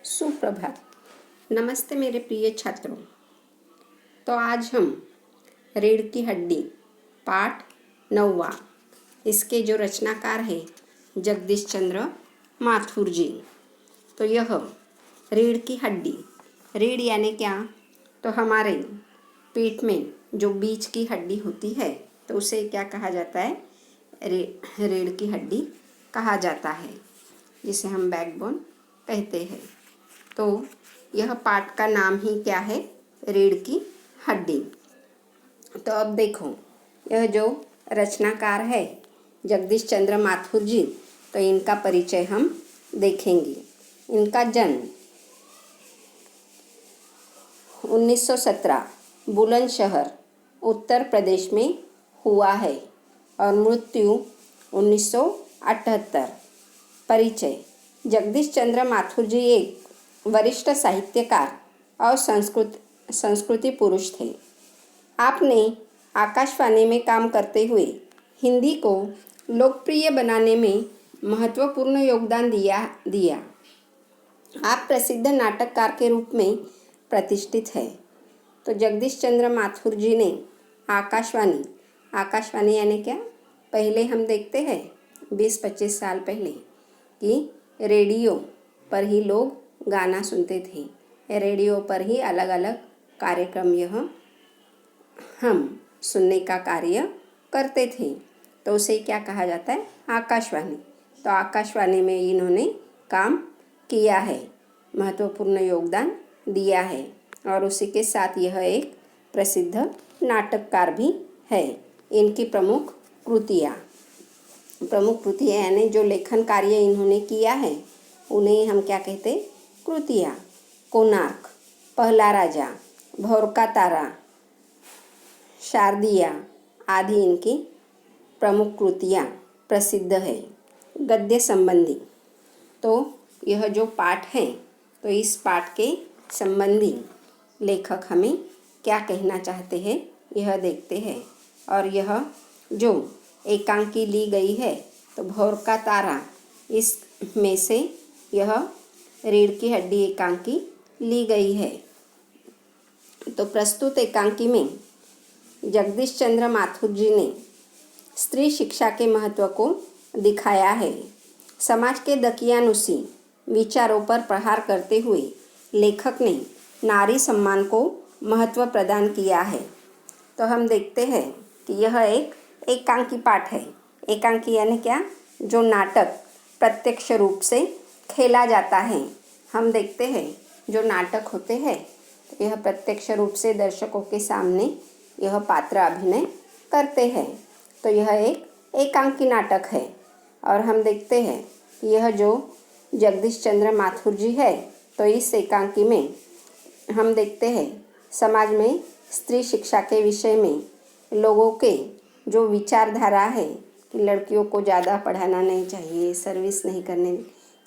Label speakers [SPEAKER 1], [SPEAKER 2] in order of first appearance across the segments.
[SPEAKER 1] सुप्रभात। नमस्ते मेरे प्रिय छात्रों। तो आज हम रीढ़ की हड्डी पाठ 9वां, इसके जो रचनाकार है जगदीश चंद्र माथुर जी। तो यह रीढ़ की हड्डी, रीढ़ यानी क्या? तो हमारे पेट में जो बीच की हड्डी होती है तो उसे क्या कहा जाता है? रीढ़ की हड्डी कहा जाता है, जिसे हम बैकबोन कहते हैं। तो यह पाठ का नाम ही क्या है? रीढ़ की हड्डी। तो अब देखो, यह जो रचनाकार है जगदीश चंद्र माथुर जी, तो इनका परिचय हम देखेंगे। इनका जन्म 1917 बुलंदशहर उत्तर प्रदेश में हुआ है और मृत्यु 1978। परिचय: जगदीश चंद्र माथुर जी एक वरिष्ठ साहित्यकार और संस्कृति पुरुष थे। आपने आकाशवाणी में काम करते हुए हिंदी को लोकप्रिय बनाने में महत्वपूर्ण योगदान दिया। आप प्रसिद्ध नाटककार के रूप में प्रतिष्ठित हैं। तो जगदीश चंद्र माथुर जी ने आकाशवाणी यानी क्या? पहले हम देखते हैं 20-25 साल पहले कि रेडियो पर ही लोग गाना सुनते थे। रेडियो पर ही अलग अलग कार्यक्रम यह हम सुनने का कार्य करते थे। तो उसे क्या कहा जाता है? आकाशवाणी। तो आकाशवाणी में इन्होंने काम किया है, महत्वपूर्ण योगदान दिया है और उसी के साथ यह एक प्रसिद्ध नाटककार भी है। इनकी प्रमुख कृतियाँ यानी जो लेखन कार्य इन्होंने किया है उन्हें हम क्या कहते हैं? कृतियाँ। कोणार्क, पहला राजा, भौर का तारा, शारदिया आदि इनकी प्रमुख कृतियाँ प्रसिद्ध है। गद्य संबंधी, तो यह जो पाठ है तो इस पाठ के संबंधी लेखक हमें क्या कहना चाहते हैं यह देखते हैं। और यह जो एकांकी ली गई है तो भौर का तारा, इसमें से यह रीढ़ की हड्डी एकांकी ली गई है। तो प्रस्तुत एकांकी में जगदीश चंद्र माथुर जी ने स्त्री शिक्षा के महत्व को दिखाया है। समाज के दकियानुसी विचारों पर प्रहार करते हुए लेखक ने नारी सम्मान को महत्व प्रदान किया है। तो हम देखते हैं कि यह एक एकांकी पाठ है। एकांकी यानी क्या? जो नाटक प्रत्यक्ष रूप से खेला जाता है। हम देखते हैं जो नाटक होते हैं यह प्रत्यक्ष रूप से दर्शकों के सामने यह पात्र अभिनय करते हैं। तो यह एक एकांकी नाटक है। और हम देखते हैं यह जो जगदीश चंद्र माथुर जी है तो इस एकांकी में हम देखते हैं समाज में स्त्री शिक्षा के विषय में लोगों के जो विचारधारा है कि लड़कियों को ज़्यादा पढ़ाना नहीं चाहिए, सर्विस नहीं करनी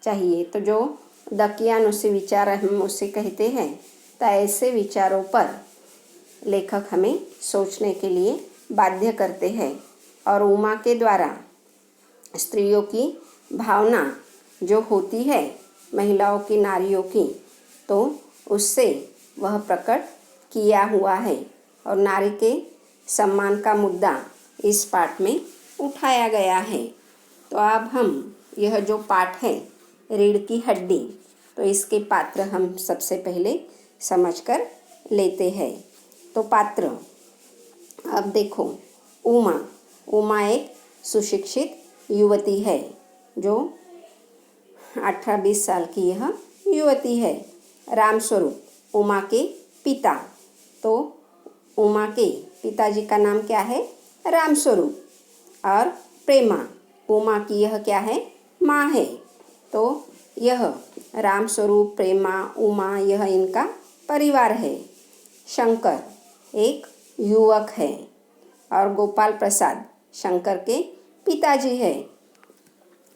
[SPEAKER 1] चाहिए, तो जो दकियानुसी विचार हम उसे कहते हैं। तो ऐसे विचारों पर लेखक हमें सोचने के लिए बाध्य करते हैं और उमा के द्वारा स्त्रियों की भावना जो होती है महिलाओं की, नारियों की, तो उससे वह प्रकट किया हुआ है और नारी के सम्मान का मुद्दा इस पाठ में उठाया गया है। तो अब हम यह जो पाठ है रीढ़ की हड्डी, तो इसके पात्र हम सबसे पहले समझकर लेते हैं। तो पात्र, अब देखो, उमा एक सुशिक्षित युवती है जो 18-20 साल की यह युवती है। रामस्वरूप उमा के पिता, तो उमा के पिताजी का नाम क्या है? रामस्वरूप। और प्रेमा उमा की यह क्या है? माँ है। तो यह रामस्वरूप, प्रेमा, उमा यह इनका परिवार है। शंकर एक युवक है और गोपाल प्रसाद शंकर के पिताजी है।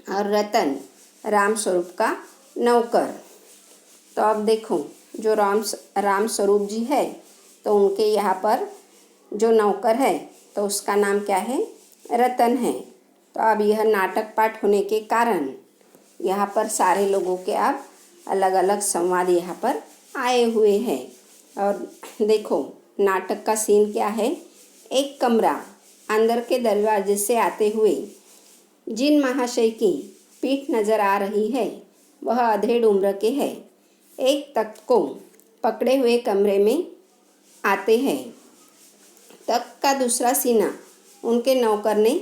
[SPEAKER 1] और रतन रामस्वरूप का नौकर। तो अब देखो, जो रामस्वरूप जी है तो उनके यहाँ पर जो नौकर है तो उसका नाम क्या है? रतन है। तो अब यह नाटक पाठ होने के कारण यहाँ पर सारे लोगों के अब अलग अलग संवाद यहाँ पर आए हुए हैं। और देखो नाटक का सीन क्या है। एक कमरा, अंदर के दरवाजे से आते हुए जिन महाशय की पीठ नज़र आ रही है वह अधेड़ उम्र के हैं। एक तख्त को पकड़े हुए कमरे में आते हैं। तख्त का दूसरा सीना उनके नौकर ने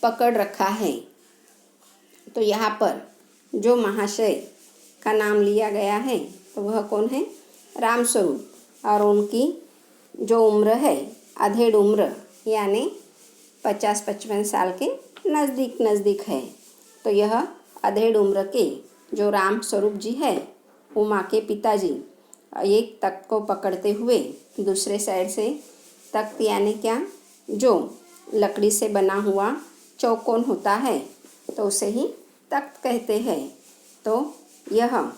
[SPEAKER 1] पकड़ रखा है। तो यहाँ पर जो महाशय का नाम लिया गया है तो वह कौन है? रामस्वरूप। और उनकी जो उम्र है अधेड़ उम्र यानी 50-55 साल के नज़दीक है। तो यह अधेड़ उम्र के जो रामस्वरूप जी है, उमा के पिताजी, एक तख्त को पकड़ते हुए दूसरे साइड से, तख्त यानी क्या, जो लकड़ी से बना हुआ चौकोन होता है तो उसे ही तख्त कहते हैं। तो यह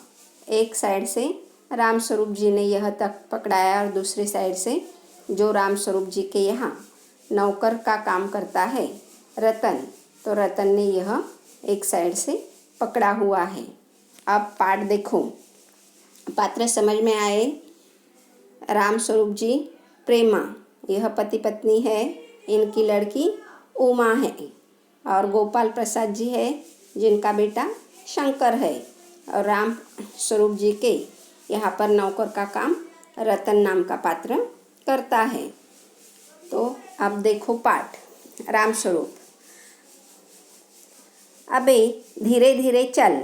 [SPEAKER 1] एक साइड से रामस्वरूप जी ने यह तख्त पकड़ाया और दूसरी साइड से जो रामस्वरूप जी के यहाँ नौकर का काम करता है रतन, तो रतन ने यह एक साइड से पकड़ा हुआ है। अब पाठ देखो, पात्र समझ में आए। रामस्वरूप जी प्रेमा, यह पति पत्नी है, इनकी लड़की उमा है। और गोपाल प्रसाद जी है जिनका बेटा शंकर है। और राम स्वरूप जी के यहाँ पर नौकर का काम रतन नाम का पात्र करता है। तो अब देखो पाठ। रामस्वरूप, अबे धीरे धीरे चल,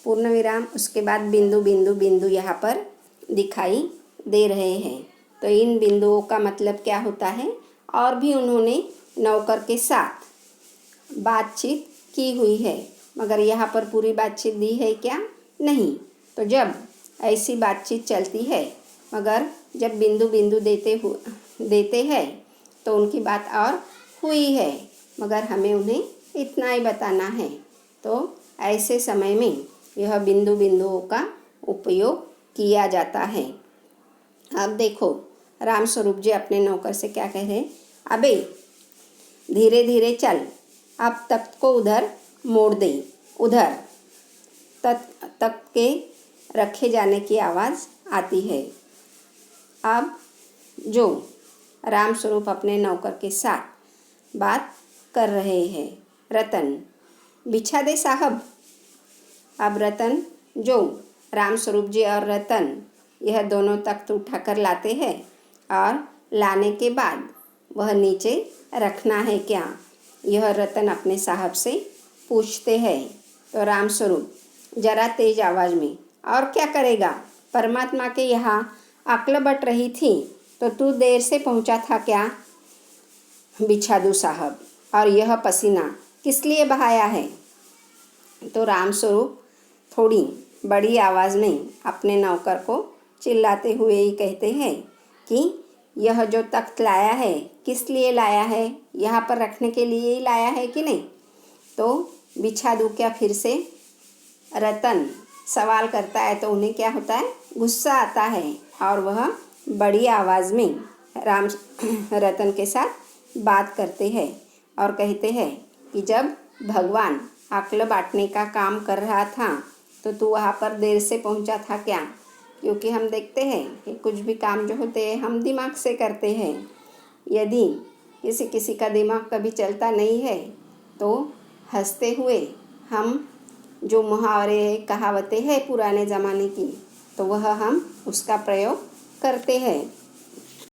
[SPEAKER 1] पूर्ण विराम, उसके बाद बिंदु बिंदु बिंदु यहाँ पर दिखाई दे रहे हैं। तो इन बिंदुओं का मतलब क्या होता है? और भी उन्होंने नौकर के साथ बातचीत की हुई है, मगर यहाँ पर पूरी बातचीत दी है क्या? नहीं। तो जब ऐसी बातचीत चलती है, मगर जब बिंदु बिंदु देते हैं तो उनकी बात और हुई है, मगर हमें उन्हें इतना ही बताना है। तो ऐसे समय में यह बिंदु बिंदुओं का उपयोग किया जाता है। अब देखो रामस्वरूप जी अपने नौकर से क्या कह रहे हैं? अबे धीरे धीरे चल, अब तख्त को उधर मोड़ दे। उधर तख्त के रखे जाने की आवाज़ आती है। अब जो रामस्वरूप अपने नौकर के साथ बात कर रहे हैं, रतन बिछा दे साहब। अब रतन, जो रामस्वरूप जी और रतन यह दोनों तख्त उठाकर लाते हैं और लाने के बाद वह नीचे रखना है क्या, यह रतन अपने साहब से पूछते हैं। तो रामस्वरूप जरा तेज आवाज़ में, और क्या करेगा, परमात्मा के यहाँ अक्ल बट रही थी तो तू देर से पहुँचा था क्या? बिछा दूँ साहब। और यह पसीना किस लिए बहाया है? तो रामस्वरूप थोड़ी बड़ी आवाज़ में अपने नौकर को चिल्लाते हुए ही कहते हैं कि यह जो तख्त लाया है किस लिए लाया है? यहाँ पर रखने के लिए ही लाया है कि नहीं? तो बिछा दूँ क्या फिर से? रतन सवाल करता है तो उन्हें क्या होता है? गुस्सा आता है और वह बड़ी आवाज़ में रतन के साथ बात करते हैं और कहते हैं कि जब भगवान अक्ल बांटने का काम कर रहा था तो तू वहाँ पर देर से पहुँचा था क्या? क्योंकि हम देखते हैं कि कुछ भी काम जो होते हैं हम दिमाग से करते हैं। यदि किसी का दिमाग कभी चलता नहीं है तो हंसते हुए हम जो मुहावरे कहावतें हैं पुराने ज़माने की, तो वह हम उसका प्रयोग करते हैं।